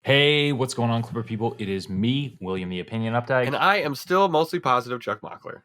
Hey, what's going on, Clipper people? It is me, William the Opinion Updike. And I am still mostly positive Chuck Mockler.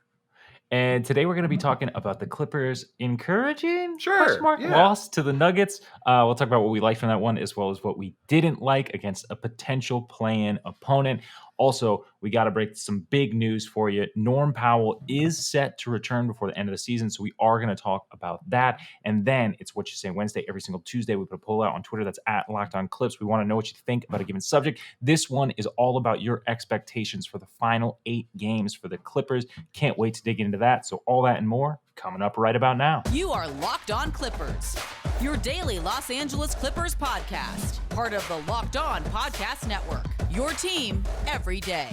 And today we're going to be talking about the Clippers encouraging Sure, yeah. loss to the Nuggets. We'll talk about what we liked from that one as well as what we didn't like against a potential play-in opponent. Also, we got to break some big news for you. Norm Powell is set to return before the end of the season, so we are going to talk about that. And then it's What You Say Wednesday. Every single Tuesday, we put a poll out on Twitter that's at Locked On Clips. We want to know what you think about a given subject. This one is all about your expectations for the final 8 games for the Clippers. Can't wait to dig into that. So all that and more coming up right about now. You are Locked On Clippers, your daily Los Angeles Clippers podcast, part of the Locked On Podcast Network, your team every day.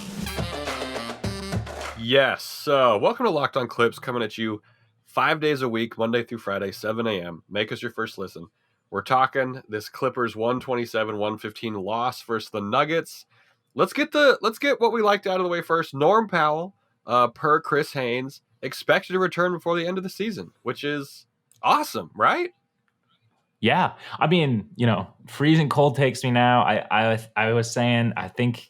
Yes, so welcome to Locked On Clips, coming at you 5 days a week, Monday through Friday, 7 a.m. Make us your first listen. We're talking this Clippers 127-115 loss versus the Nuggets. Let's get what we liked out of the way first. Norm Powell, per Chris Haynes, expected to return before the end of the season, which is awesome, right? Yeah, I mean, freezing cold takes me now. I was saying, I think,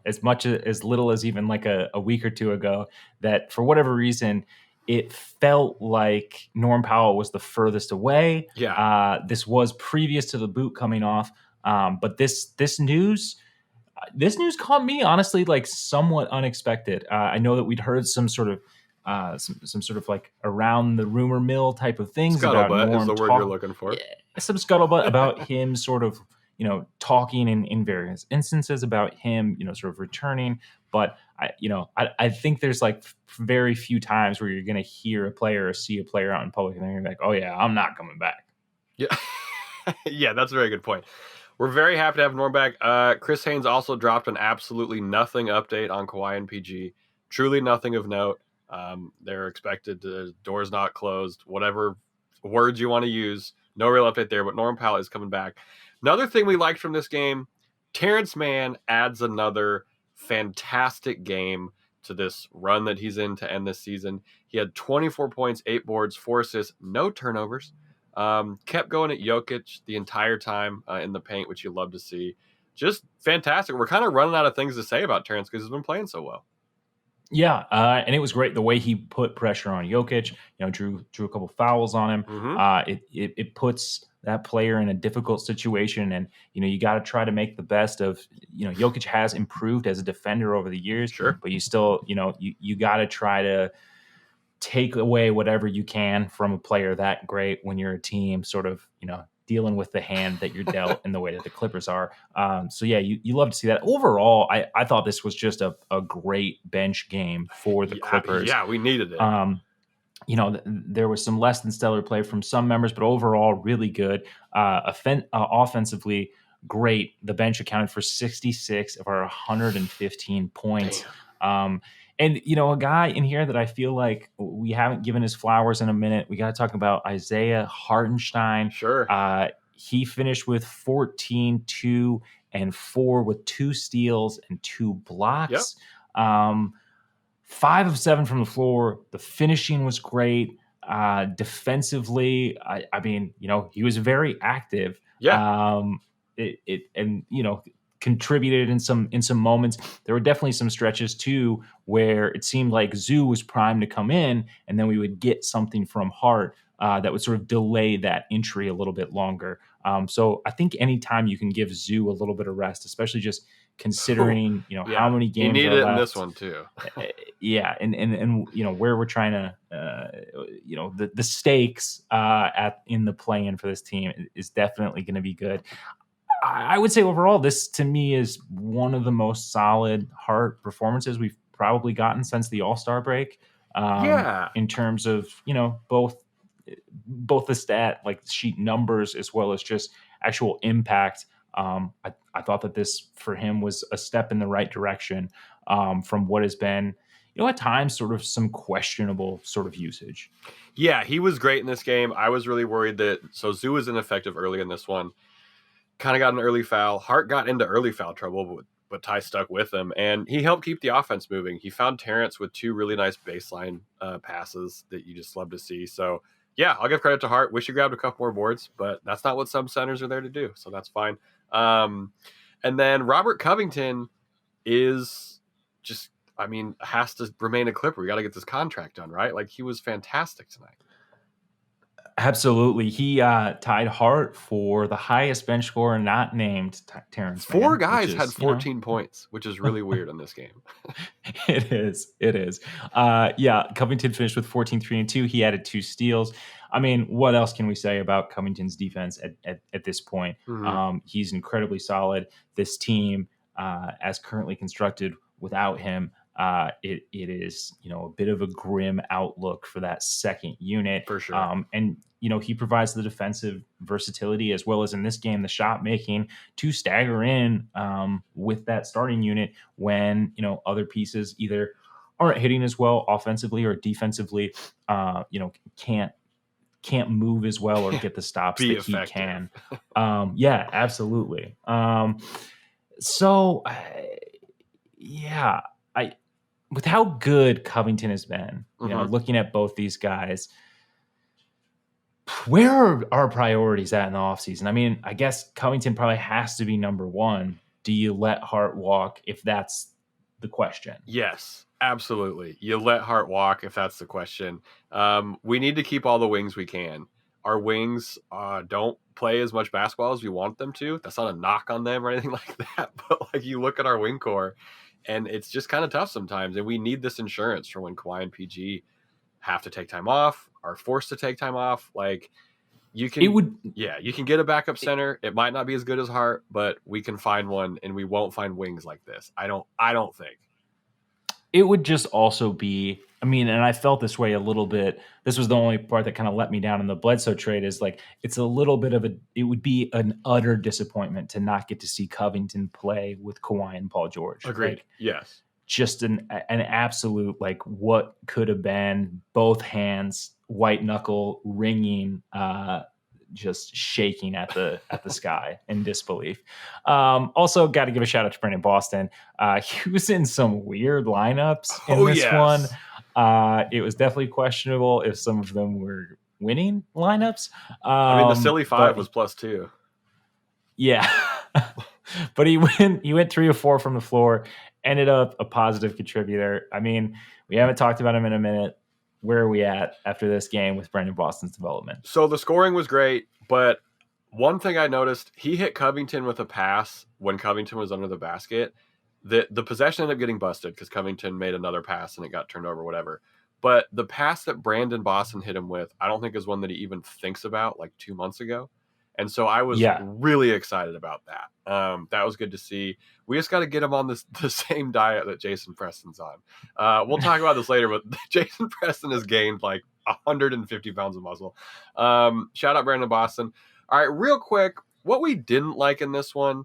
as little as even like a week or two ago, that for whatever reason, it felt like Norm Powell was the furthest away. Yeah. This was previous to the boot coming off, but this news caught me honestly like somewhat unexpected. I know that we'd heard some sort of like around the rumor mill type of things about Scuttlebutt Norm is the word you're looking for. Some scuttlebutt about him sort of, talking in various instances about him, sort of returning. But I think there's like very few times where you're going to hear a player or see a player out in public and they're like, oh yeah, I'm not coming back. Yeah. Yeah, that's a very good point. We're very happy to have Norm back. Chris Haynes also dropped an absolutely nothing update on Kawhi and PG. Truly nothing of note. They're expected to, doors not closed, whatever words you want to use. No real update there, but Norm Powell is coming back. Another thing we liked from this game, Terrence Mann adds another fantastic game to this run that he's in to end this season. He had 24 points, 8 boards, 4 assists, no turnovers. Kept going at Jokic the entire time in the paint, which you love to see. Just fantastic. We're kind of running out of things to say about Terrence because he's been playing so well. Yeah, and it was great the way he put pressure on Jokic. Drew a couple fouls on him. Mm-hmm. It puts that player in a difficult situation, and you got to try to make the best of. Jokic has improved as a defender over the years, sure, but you still you got to try to take away whatever you can from a player that great when you're a team sort of dealing with the hand that you're dealt in the way that the Clippers are. So yeah, you love to see that. Overall, I thought this was just a great bench game for the Clippers. Yeah, we needed it. There was some less than stellar play from some members, but overall really good. Offensively, great. The bench accounted for 66 of our 115 points. And, a guy in here that I feel like we haven't given his flowers in a minute. We got to talk about Isaiah Hartenstein. Sure. He finished with 14, 2, and 4 with 2 steals and 2 blocks. Yep. 5 of 7 from the floor. The finishing was great. Defensively, I mean, he was very active. Yeah. Contributed in some moments. There were definitely some stretches too where it seemed like Zoo was primed to come in, and then we would get something from Hart that would sort of delay that entry a little bit longer. So I think anytime you can give Zoo a little bit of rest, especially just considering how many games you need are it left. in this one too. Yeah, and where we're trying to the stakes in the play-in for this team is definitely going to be good. I would say overall, this to me is one of the most solid Hart performances we've probably gotten since the All-Star break. In terms of both the stat like sheet numbers as well as just actual impact. I thought that this for him was a step in the right direction from what has been at times sort of some questionable sort of usage. Yeah, he was great in this game. I was really worried that Zoo was ineffective early in this one. Kind of got an early foul. Hart got into early foul trouble, but Ty stuck with him, and he helped keep the offense moving. He found Terrence with 2 really nice baseline passes that you just love to see. So, yeah, I'll give credit to Hart. Wish he grabbed a couple more boards, but that's not what some centers are there to do, so that's fine. And then Robert Covington is just, has to remain a Clipper. We got to get this contract done, right? Like, he was fantastic tonight. Absolutely. He tied Hart for the highest bench scorer not named Terrence Mann. 4 guys had 14 points, which is really weird in this game. It is. Covington finished with 14, 3, and 2. He added 2 steals. I mean, what else can we say about Covington's defense at this point? Mm-hmm. He's incredibly solid. This team, as currently constructed without him, it is, a bit of a grim outlook for that second unit. For sure. And, he provides the defensive versatility as well as in this game, the shot making to stagger in with that starting unit when, other pieces either aren't hitting as well offensively or defensively, can't move as well or get the stops that effective. He can. Absolutely. With how good Covington has been, looking at both these guys, where are our priorities at in the offseason? I mean, I guess Covington probably has to be number one. Do you let Hart walk if that's the question? Yes, absolutely. You let Hart walk if that's the question. We need to keep all the wings we can. Our wings don't play as much basketball as we want them to. That's not a knock on them or anything like that. But like, you look at our wing core, and it's just kind of tough sometimes. And we need this insurance for when Kawhi and PG have to take time off, are forced to take time off. Like, you can get a backup center. It might not be as good as Hart, but we can find one, and we won't find wings like this. I don't think. It would just also be, and I felt this way a little bit. This was the only part that kind of let me down in the Bledsoe trade is like, it's a little bit of it would be an utter disappointment to not get to see Covington play with Kawhi and Paul George. Agreed. Like, yes. Just an absolute, like, what could have been, both hands, white knuckle ringing, just shaking at the sky in disbelief. Also, got to give a shout out to Brandon Boston. He was in some weird lineups in this one. It was definitely questionable if some of them were winning lineups. The silly 5 was +2. Yeah, but he went 3 of 4 from the floor. Ended up a positive contributor. We haven't talked about him in a minute. Where are we at after this game with Brandon Boston's development? So the scoring was great, but one thing I noticed, he hit Covington with a pass when Covington was under the basket. The possession ended up getting busted because Covington made another pass and it got turned over, whatever. But the pass that Brandon Boston hit him with, I don't think is one that he even thinks about like 2 months ago. And so I was really excited about that. That was good to see. We just got to get him on the same diet that Jason Preston's on. We'll talk about this later, but Jason Preston has gained like 150 pounds of muscle. Shout out Brandon Boston. All right, real quick, what we didn't like in this one,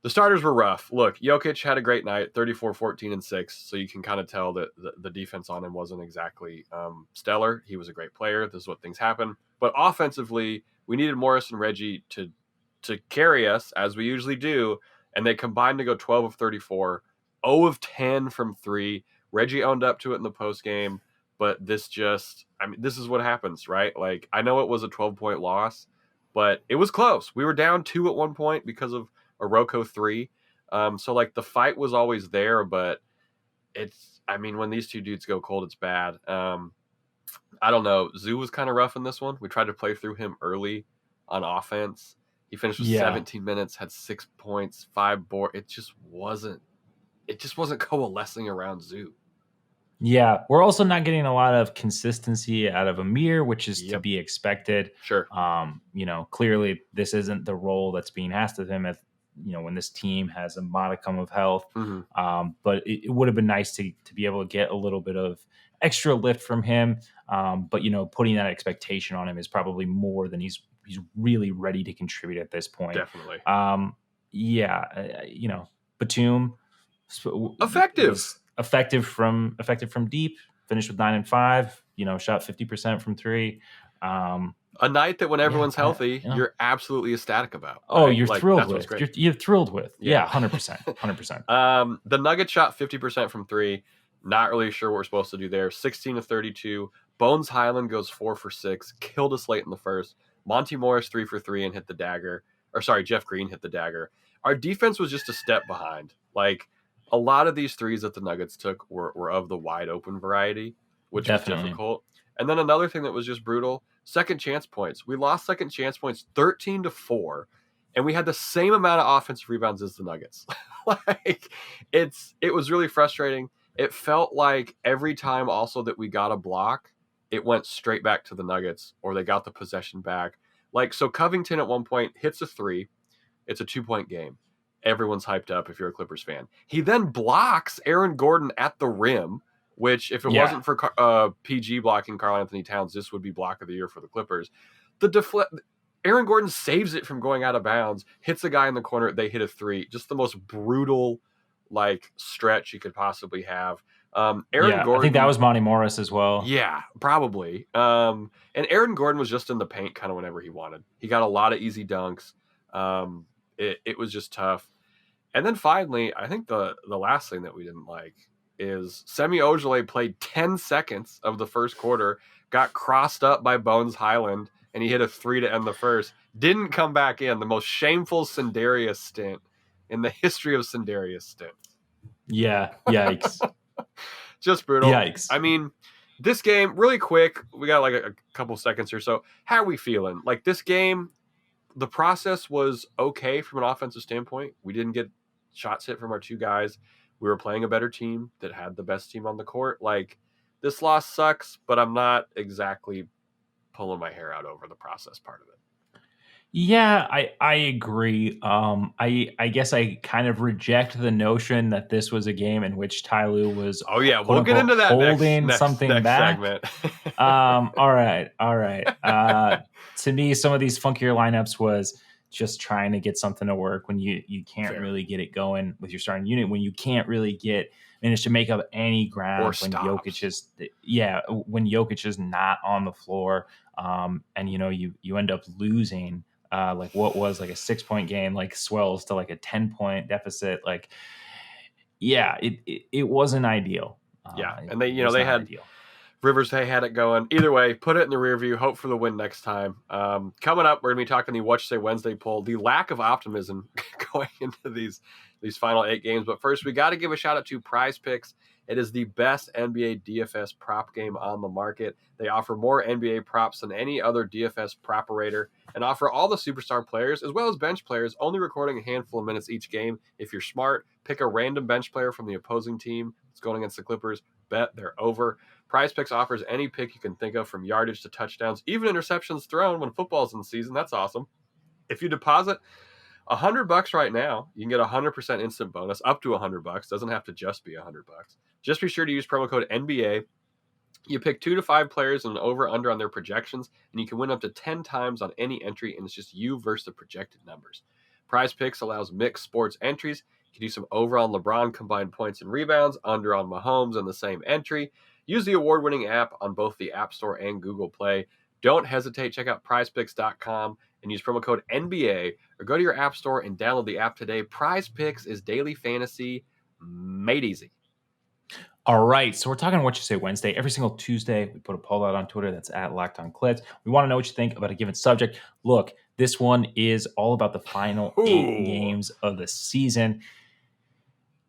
the starters were rough. Look, Jokic had a great night, 34, 14, and 6. So you can kind of tell that the defense on him wasn't exactly stellar. He was a great player. This is what things happen. But offensively, we needed Morris and Reggie to carry us, as we usually do, and they combined to go 12 of 34, 0 of 10 from 3. Reggie owned up to it in the postgame, but this is what happens, right? Like, I know it was a 12-point loss, but it was close. We were down 2 at one point because of a Rocco 3. So, like, the fight was always there, but when these two dudes go cold, it's bad. I don't know. Zoo was kind of rough in this one. We tried to play through him early on offense. He finished with 17 minutes, had 6 points, 5 boards. It just wasn't coalescing around Zoo. Yeah, we're also not getting a lot of consistency out of Amir, which is to be expected. Sure. Clearly this isn't the role that's being asked of him when this team has a modicum of health. Mm-hmm. But it would have been nice to be able to get a little bit of extra lift from him. But putting that expectation on him is probably more than he's really ready to contribute at this point. Definitely. Batum effective from deep, finished with 9 and 5, shot 50% from 3. A night that when everyone's healthy, you're absolutely ecstatic about. Oh, right? you're thrilled with. You're thrilled with. Yeah, 100%. 100%. The Nuggets shot 50% from 3. Not really sure what we're supposed to do there. 16 of 32. Bones Highland goes 4 for 6. Killed us late in the first. Monty Morris 3 for 3 and hit the dagger. Or sorry, Jeff Green hit the dagger. our defense was just a step behind. Like a lot of these threes that the Nuggets took were of the wide open variety, which was difficult. And then another thing that was just brutal, second chance points. We lost second chance points 13-4, and we had the same amount of offensive rebounds as the Nuggets. Like it was really frustrating. It felt like every time also that we got a block, it went straight back to the Nuggets, or they got the possession back. Like, so Covington at one point hits a 3. It's a 2-point game. Everyone's hyped up if you're a Clippers fan. He then blocks Aaron Gordon at the rim, which if it wasn't for PG blocking Karl Anthony Towns, this would be block of the year for the Clippers. Aaron Gordon saves it from going out of bounds, hits a guy in the corner. They hit a 3. Just the most brutal stretch you could possibly have. Aaron Gordon, I think that was Monty Morris as well. Yeah, probably. And Aaron Gordon was just in the paint kind of whenever he wanted. He got a lot of easy dunks. It was just tough. And then finally, I think the last thing that we didn't like is Semi Ojeleye played 10 seconds of the first quarter, got crossed up by Bones Highland, and he hit a 3 to end the first. Didn't come back in. The most shameful Sindarius stint in the history of Sindarius stints. Yeah, yikes. Just brutal. Yikes. I mean, this game, really quick, we got like a couple seconds or so. How are we feeling? Like this game, the process was okay from an offensive standpoint. We didn't get shots hit from our two guys. We were playing a better team that had the best team on the court. Like, this loss sucks, but I'm not exactly pulling my hair out over the process part of it. Yeah, I agree. I guess I kind of reject the notion that this was a game in which Ty Lue was we'll get into that holding something next back. Segment. All right. To me, some of these funkier lineups was just trying to get something to work when you can't really get it going with your starting unit, when you can't really manage to make up any ground when Jokic is not on the floor, and you end up losing. Like what was like a 6-point game, like swells to like a 10-point deficit. Like, yeah, it wasn't ideal. And they had ideal. Rivers. They had it going either way. Put it in the rear view. Hope for the win next time. Coming up, we're gonna be talking the What You Say Wednesday poll. The lack of optimism going into these final 8 games. But first, we got to give a shout out to Prize Picks. It is the best NBA DFS prop game on the market. They offer more NBA props than any other DFS prop-orator and offer all the superstar players as well as bench players, only recording a handful of minutes each game. If you're smart, pick a random bench player from the opposing team that's going against the Clippers. Bet they're over. Prize Picks offers any pick you can think of, from yardage to touchdowns, even interceptions thrown when football's in the season. That's awesome. If you deposit $100 right now, you can get 100% instant bonus up to $100. Doesn't have to just be $100. Just be sure to use promo code NBA. You pick 2 to 5 players and an over/under on their projections, and you can win up to 10 times on any entry, and it's just you versus the projected numbers. Prize Picks allows mixed sports entries. You can do some over on LeBron combined points and rebounds, under on Mahomes in the same entry. Use the award-winning app on both the App Store and Google Play. Don't hesitate. Check out prizepicks.com and use promo code NBA, or go to your app store and download the app today. Prize Picks is daily fantasy made easy. All right, so we're talking What You Say Wednesday. Every single Tuesday, we put a poll out on Twitter that's @LockedOnClips. We want to know what you think about a given subject. Look, this one is all about the final 8 games of the season.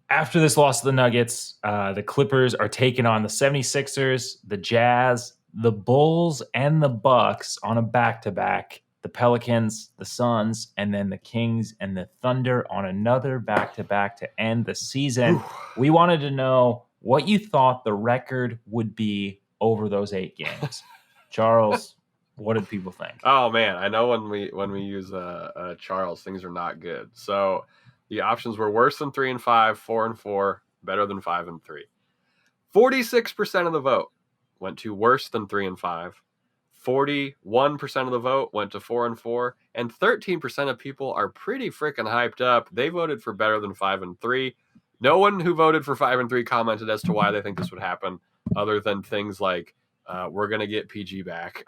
After this loss to the Nuggets, the Clippers are taking on the 76ers, the Jazz, the Bulls, and the Bucks on a back-to-back. The Pelicans, the Suns, and then the Kings and the Thunder on another back-to-back to end the season. We wanted to know what you thought the record would be over those 8 games. Charles, what did people think? Oh man, I know when we use Charles, things are not good. So the options were worse than 3-5, 4-4, better than 5-3. 46% of the vote went to worse than 3-5. 41% of the vote went to 4-4, and 13% of people are pretty freaking hyped up. They voted for better than 5-3. No one who voted for 5-3 commented as to why they think this would happen, other than things like we're gonna get PG back,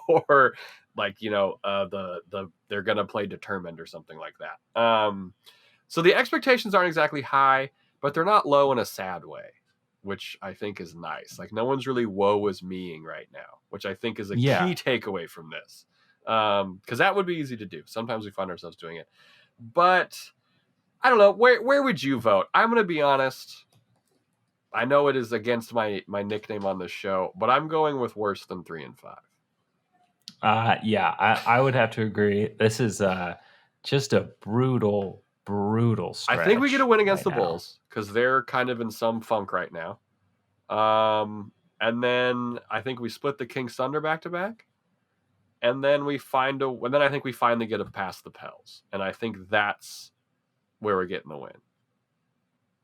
or like they're gonna play determined or something like that. So the expectations aren't exactly high, but they're not low in a sad way, which I think is nice. Like, no one's really woe is meing right now, which I think is a key takeaway from this. Because that would be easy to do. Sometimes we find ourselves doing it. But I don't know. Where would you vote? I'm going to be honest. I know it is against my nickname on this show, but I'm going with worse than 3 and 5. Yeah, I would have to agree. This is just a brutal stretch. I think we get a win against right the Bulls because they're kind of in some funk right now. And then I think we split the Kings Thunder back to back. And then I think we finally get it past the Pels. And I think that's where we're getting the win.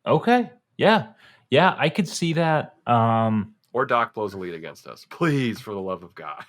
Okay. Yeah. Yeah, I could see that. Or Doc blows a lead against us. Please, for the love of God.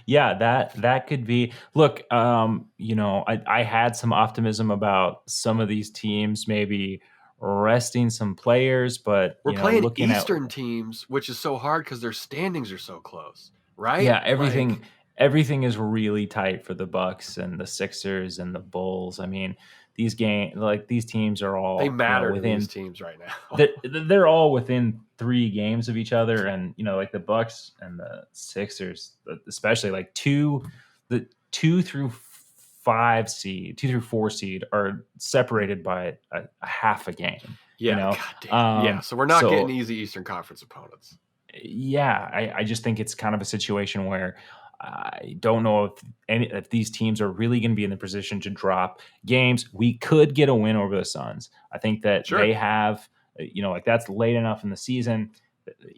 Yeah, that could be. Look, I had some optimism about some of these teams maybe resting some players, but we're playing Eastern teams, which is so hard because their standings are so close, right? Yeah, everything is really tight for the Bucks and the Sixers and the Bulls. I mean, these teams are all they matter within to these teams right now. They're all within 3 games of each other, and like the Bucks and the Sixers, especially like the 2 through 4 seed are separated by a half a game. Yeah, yeah. So we're not getting easy Eastern Conference opponents. Yeah, I just think it's kind of a situation where I don't know if these teams are really going to be in the position to drop games. We could get a win over the Suns. I think that they have, that's late enough in the season.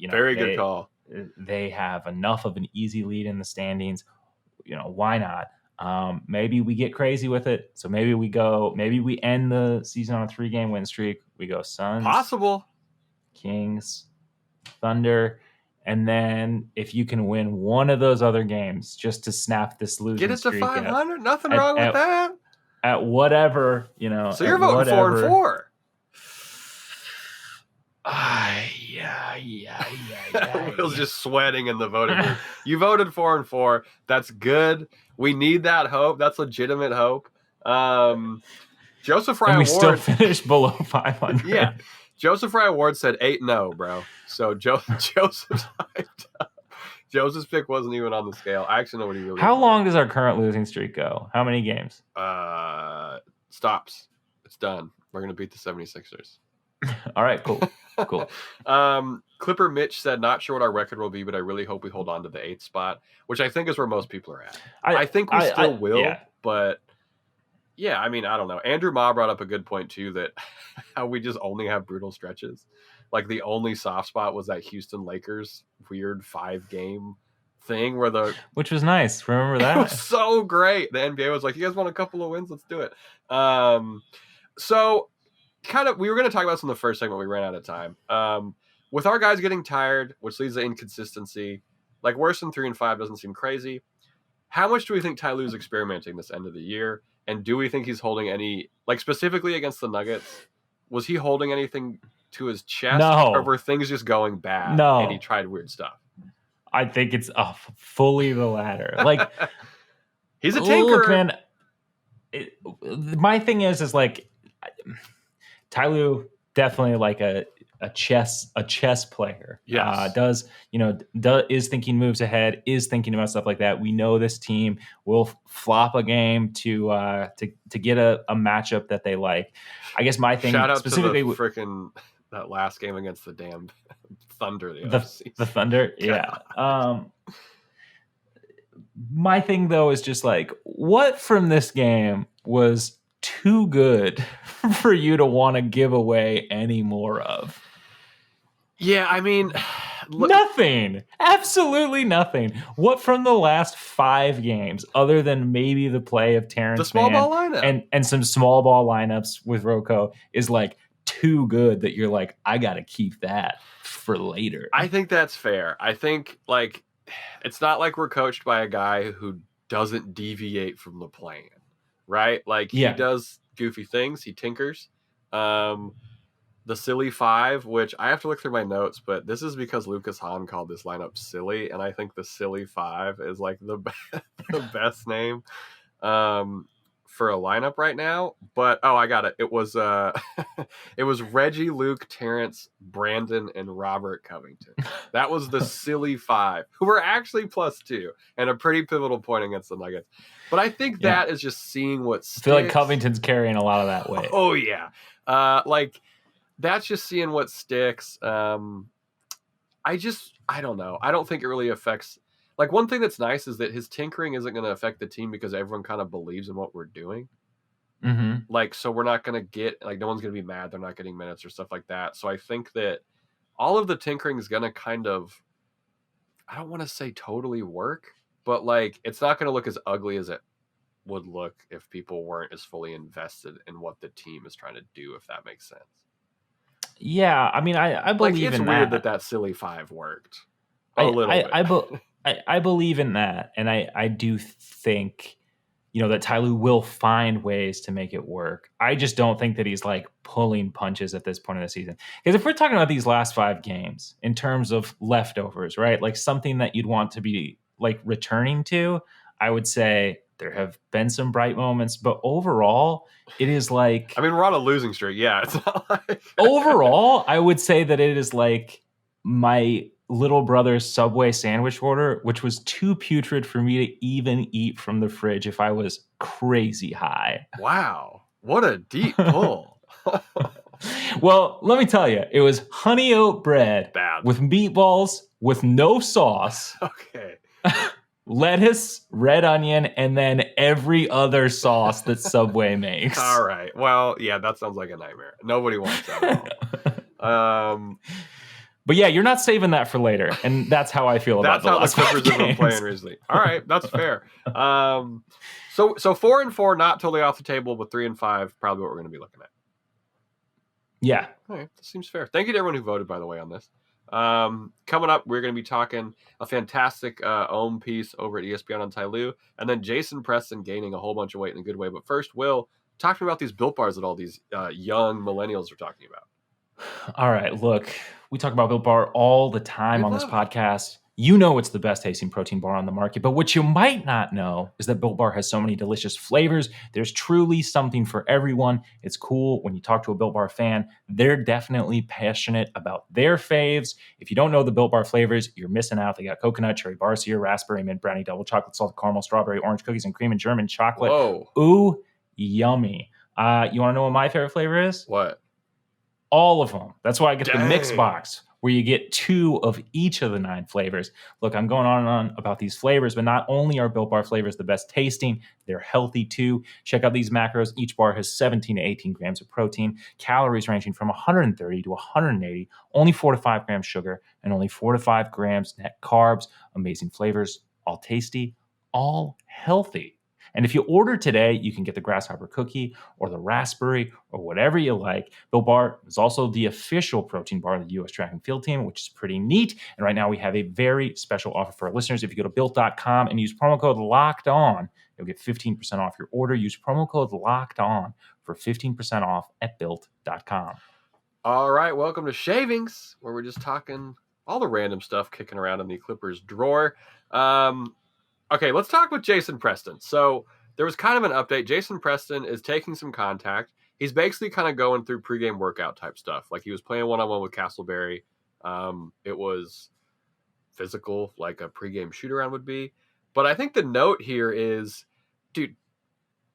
Very good call. They have enough of an easy lead in the standings. Why not? Maybe we get crazy with it. So maybe we end the season on a 3-game win streak. We go Suns, possible Kings, Thunder. And then if you can win one of those other games just to snap this losing streak. Get it to streak 500. Nothing wrong with that. At whatever, So you're voting 4 and 4. Yeah. Will's just sweating in the voting booth. You voted 4 and 4. That's good. We need that hope. That's legitimate hope. Joseph Fry and we Award still finished below 500. Yeah. Joseph Fry Award said 8-0, bro. So Joseph's hyped up. Joseph's pick wasn't even on the scale. I actually know what he really. How long does our current losing streak go? How many games? Stops. It's done. We're gonna beat the 76ers. All right, cool. Clipper Mitch said, not sure what our record will be, but I really hope we hold on to the 8th spot, which I think is where most people are at. I think we still will, but yeah, I mean, I don't know. Andrew Ma brought up a good point too, that how we just only have brutal stretches. Like the only soft spot was that Houston Lakers weird 5-game thing which was nice. Remember that? It was so great. The NBA was like, you guys want a couple of wins? Let's do it. So kind of, we were going to talk about this in the first segment. We ran out of time. With our guys getting tired, which leads to inconsistency, like worse than 3 and 5 doesn't seem crazy. How much do we think Ty Lue's experimenting this end of the year? And do we think he's holding any, like specifically against the Nuggets, was he holding anything to his chest? No. Or were things just going bad? No. And he tried weird stuff? I think it's fully the latter. Like, he's a tinker. Look, man, my thing is like, Ty Lue definitely like a chess player. Yes. Is thinking moves ahead, is thinking about stuff like that. We know this team will flop a game to get a matchup that they like. I guess my thing shout out specifically to the freaking that last game against the damn Thunder. The Thunder, yeah. My thing though is just like, what from this game was too good for you to want to give away any more of? Yeah, I mean, nothing. Absolutely nothing. What from the last 5 games, other than maybe the play of Terrence the small Mann ball lineup and some small ball lineups with Rocco, is like too good that you're like, I got to keep that for later. I think that's fair. I think like it's not like we're coached by a guy who doesn't deviate from the plan, right? Like he does goofy things. He tinkers. The silly 5, which I have to look through my notes, but this is because Lucas Hahn called this lineup silly, and I think the silly 5 is like the best name. for a lineup right now, but I got it. It was it was Reggie, Luke, Terrence, Brandon, and Robert Covington. That was the silly 5, who were actually +2 and a pretty pivotal point against the Nuggets. But I think that is just seeing what sticks. I feel like Covington's carrying a lot of that weight. Oh yeah, like that's just seeing what sticks. I don't know. I don't think it really affects. Like, one thing that's nice is that his tinkering isn't going to affect the team because everyone kind of believes in what we're doing. Mm-hmm. Like, so we're not going to get, like, no one's going to be mad they're not getting minutes or stuff like that. So I think that all of the tinkering is going to kind of, I don't want to say totally work, but, like, it's not going to look as ugly as it would look if people weren't as fully invested in what the team is trying to do, if that makes sense. Yeah, I mean, I believe it's in weird that. that silly 5 worked a little bit. I believe in that, and I do think, that Ty Lue will find ways to make it work. I just don't think that he's like pulling punches at this point of the season. Because if we're talking about these last 5 games in terms of leftovers, right? Like something that you'd want to be like returning to, I would say there have been some bright moments, but overall, it is like... I mean, we're on a losing streak. Yeah, it's not like... Overall, I would say that it is like my little brother's Subway sandwich order, which was too putrid for me to even eat from the fridge if I was crazy high. Wow. What a deep pull. Well, let me tell you, it was honey oat bread with meatballs with no sauce. Okay. Lettuce, red onion, and then every other sauce that Subway makes. All right. Well, yeah, that sounds like a nightmare. Nobody wants that at all. But yeah, you're not saving that for later, and that's how I feel about the last 5 games. That's how the Clippers have been playing recently. All right, that's fair. So 4-4, not totally off the table, but 3-5, probably what we're going to be looking at. Yeah. All right, that seems fair. Thank you to everyone who voted, by the way, on this. Coming up, we're going to be talking a fantastic Ohm piece over at ESPN on Ty Lue, and then Jason Preston gaining a whole bunch of weight in a good way. But first, Will, talk to me about these Built Bars that all these young millennials are talking about. All right, look, we talk about Built Bar all the time on this podcast. You know it's the best tasting protein bar on the market, but what you might not know is that Built Bar has so many delicious flavors. There's truly something for everyone. It's cool when you talk to a Built Bar fan. They're definitely passionate about their faves. If you don't know the Built Bar flavors, you're missing out. They got coconut, cherry barcia, raspberry, mint brownie, double chocolate, salted caramel, strawberry, orange cookies, and cream and German chocolate. Whoa. Ooh, yummy. You want to know what my favorite flavor is? What? All of them. That's why I get the mix box, where you get 2 of each of the 9 flavors. Look, I'm going on and on about these flavors, but not only are Built Bar flavors the best tasting, they're healthy too. Check out these macros. Each bar has 17 to 18 grams of protein, calories ranging from 130 to 180, only 4 to 5 grams sugar, and only 4 to 5 grams net carbs. Amazing flavors, all tasty, all healthy. And if you order today, you can get the grasshopper cookie or the raspberry or whatever you like. Built Bar is also the official protein bar of the U.S. track and field team, which is pretty neat. And right now we have a very special offer for our listeners. If you go to Built.com and use promo code LOCKEDON, you'll get 15% off your order. Use promo code LOCKEDON for 15% off at Built.com. All right, welcome to Shavings, where we're just talking all the random stuff kicking around in the Clippers drawer. Okay, let's talk with Jason Preston. So there was kind of an update. Jason Preston is taking some contact. He's basically kind of going through pregame workout type stuff. Like he was playing one-on-one with Castleberry. It was physical, like a pregame shoot-around would be. But I think the note here is, dude,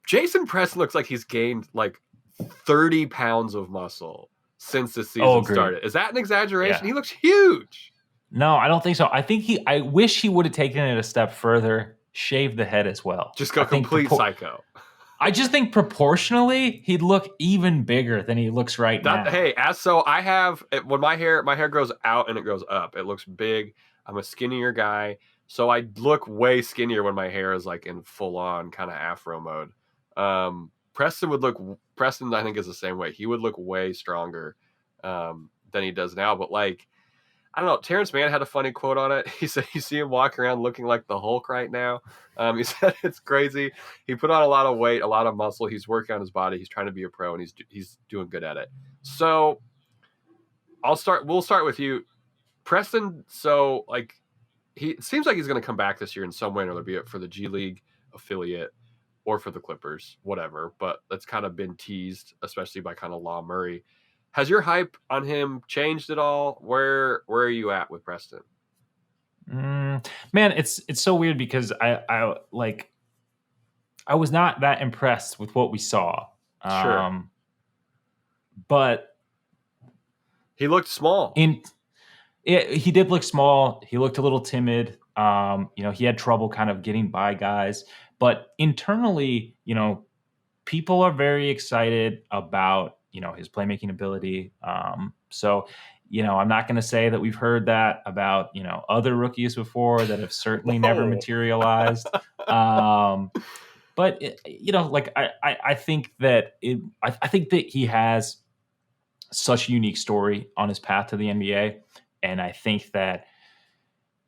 Jason Preston looks like he's gained like 30 pounds of muscle since the season started. Is that an exaggeration? Yeah. He looks huge. No, I don't think so. I wish he would have taken it a step further, shaved the head as well. Just go complete psycho. I just think proportionally, he'd look even bigger than he looks right now. Hey, I have, when my hair grows out and it grows up, it looks big. I'm a skinnier guy. So I look way skinnier when my hair is like in full on kind of afro mode. Preston, I think, is the same way. He would look way stronger than he does now. But like, I don't know. Terrence Mann had a funny quote on it. He said, you see him walking around looking like the Hulk right now. He said it's crazy. He put on a lot of weight, a lot of muscle. He's working on his body. He's trying to be a pro, and he's doing good at it. So we'll start with you, Preston. So like, it seems like he's going to come back this year in some way or another, be it for the G League affiliate or for the Clippers, whatever. But that's kind of been teased, especially by kind of Law Murray. Has your hype on him changed at all? Where are you at with Preston? Man, it's so weird because I was not that impressed with what we saw. Sure. But he looked small. He did look small. He looked a little timid. He had trouble kind of getting by guys. But internally, people are very excited about, his playmaking ability. So, I'm not going to say that we've heard that about, other rookies before that have certainly never materialized. But I think that I think that he has such a unique story on his path to the NBA, and I think that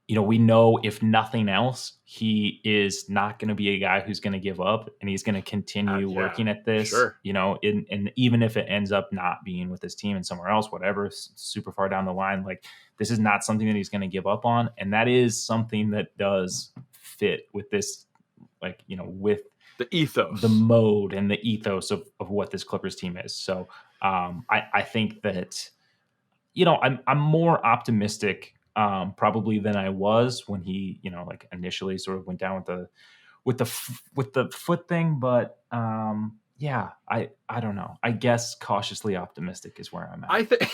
we know, if nothing else, he is not going to be a guy who's going to give up, and he's going to continue working at this. Sure. And even if it ends up not being with his team and somewhere else, whatever, super far down the line, like this is not something that he's going to give up on, and that is something that does fit with this, with the ethos, the mode, and the ethos of what this Clippers team is. So I think that I'm more optimistic probably than I was when he initially sort of went down with the foot thing. But I don't know. I guess cautiously optimistic is where I'm at. I think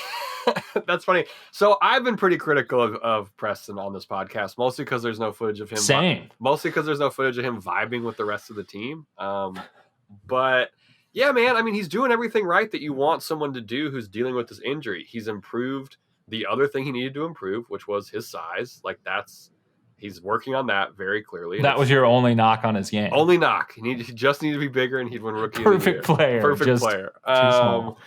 that's funny. So I've been pretty critical of Preston on this podcast, mostly because there's no footage of him. Mostly because there's no footage of him vibing with the rest of the team. But yeah, man, I mean, he's doing everything right that you want someone to do who's dealing with this injury. He's improved the other thing he needed to improve, which was his size. He's working on that very clearly. That was your only knock on his game. Only knock. He just needed to be bigger, and he'd win Rookie Perfect of the Year. player. Perfect player. Too small.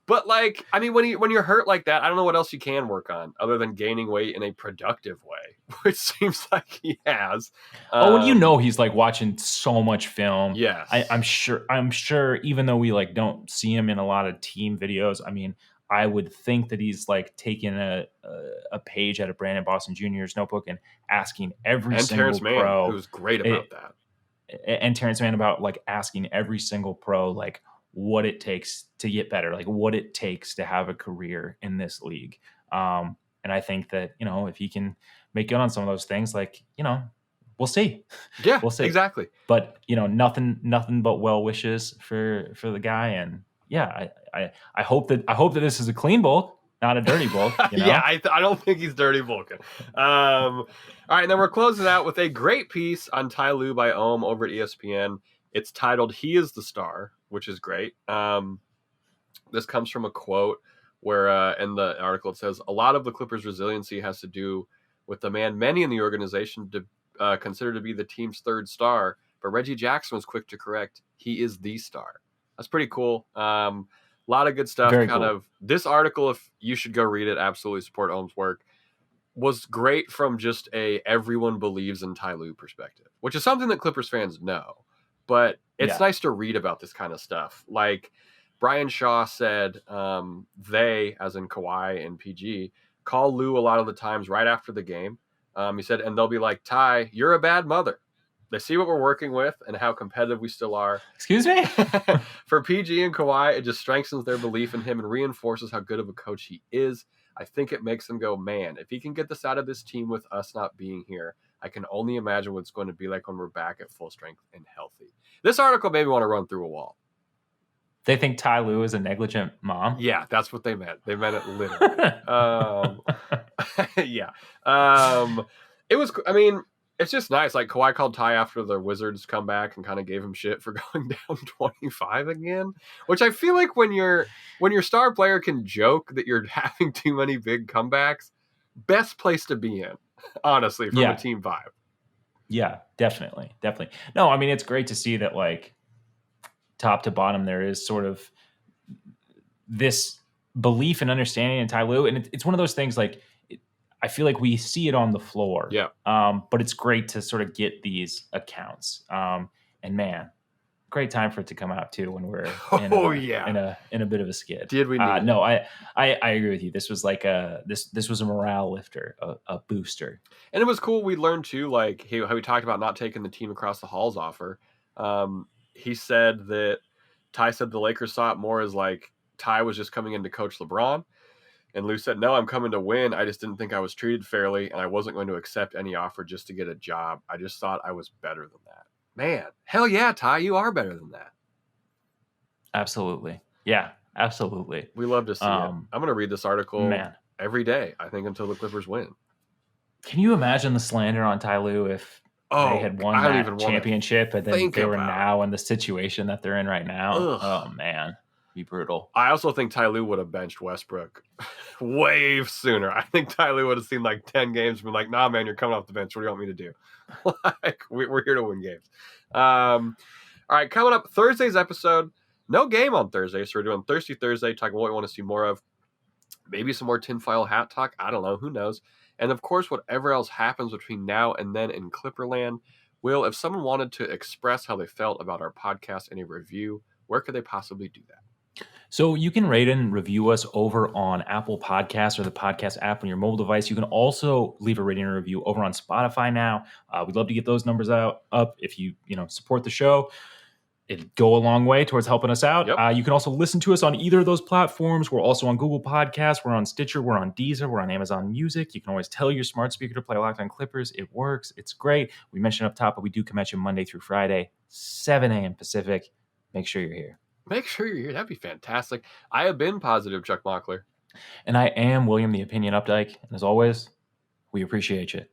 But when you're hurt like that, I don't know what else you can work on other than gaining weight in a productive way, which seems like he has. He's watching so much film. Yes, I'm sure. Even though we don't see him in a lot of team videos, I mean, I would think that he's taking a page out of Brandon Boston Jr.'s notebook and asking every single Terrence Mann, pro, who's great about that, and Terrence Mann about asking every single pro what it takes to get better, what it takes to have a career in this league. And I think that, if he can make good on some of those things, we'll see. Yeah, we'll see. Exactly. But, nothing but well wishes for the guy. And yeah, I hope that this is a clean bulk, not a dirty bulk. Yeah, I don't think he's dirty bulking. All right. And then we're closing out with a great piece on Ty Lue by Ohm over at ESPN. It's titled "He is the Star," which is great. This comes from a quote where in the article it says, "A lot of the Clippers' resiliency has to do with the man many in the organization consider to be the team's third star, but Reggie Jackson was quick to correct, he is the star." That's pretty cool. A lot of good stuff. Very cool. This article, if you should go read it, absolutely support Ohm's work, was great from just a everyone believes in Ty Lue perspective, which is something that Clippers fans know. But it's nice to read about this kind of stuff. Brian Shaw said, they, as in Kawhi and PG, call Lue a lot of the times right after the game. He said, and they'll be like, "Ty, you're a bad mother." They see what we're working with and how competitive we still are. Excuse me? For PG and Kawhi, it just strengthens their belief in him and reinforces how good of a coach he is. I think it makes them go, man, if he can get this out of this team with us not being here, I can only imagine what it's going to be like when we're back at full strength and healthy. This article made me want to run through a wall. They think Ty Lue is a negligent mom? Yeah, that's what they meant. They meant it literally. Yeah. It was, it's just nice. Kawhi called Ty after the Wizards come back and kind of gave him shit for going down 25 again, which I feel like when your star player can joke that you're having too many big comebacks, best place to be in, honestly, from a team vibe. Yeah, definitely. No, it's great to see that top to bottom there is sort of this belief and understanding in Ty Lue, and it's one of those things I feel like we see it on the floor. Yeah. But it's great to sort of get these accounts. And man, great time for it to come out too when we're in a bit of a skid. Did we? No, I agree with you. This was this was a morale lifter, a booster. And it was cool. We learned too, how we talked about not taking the team across the halls offer. He said that Ty said the Lakers saw it more as like Ty was just coming in to coach LeBron. And Lou said, no, I'm coming to win. I just didn't think I was treated fairly, and I wasn't going to accept any offer just to get a job. I just thought I was better than that. Man, hell yeah, Ty, you are better than that. Absolutely. Yeah, absolutely. We love to see it. I'm going to read this article every day, I think, until the Clippers win. Can you imagine the slander on Ty Lue if they had won that championship and then they were now in the situation that they're in right now? Ugh. Oh, man. Be brutal. I also think Ty Lue would have benched Westbrook way sooner. I think Ty Lue would have seen like 10 games and been like, nah, man, you're coming off the bench. What do you want me to do? Like, we're here to win games. All right, coming up, Thursday's episode. No game on Thursday, so we're doing Thirsty Thursday, talking about what we want to see more of. Maybe some more tinfoil hat talk. I don't know. Who knows? And, of course, whatever else happens between now and then in Clipperland. Will, if someone wanted to express how they felt about our podcast in a review, where could they possibly do that? So you can rate and review us over on Apple Podcasts or the podcast app on your mobile device. You can also leave a rating and review over on Spotify now. We'd love to get those numbers up if you support the show. It'd go a long way towards helping us out. Yep. You can also listen to us on either of those platforms. We're also on Google Podcasts. We're on Stitcher. We're on Deezer. We're on Amazon Music. You can always tell your smart speaker to play Locked On Clippers. It works. It's great. We mentioned up top, but we do come at you Monday through Friday, 7 a.m. Pacific. Make sure you're here. Make sure you're here. That'd be fantastic. I have been positive, Chuck Mockler. And I am William the Opinion Updike. And as always, we appreciate you.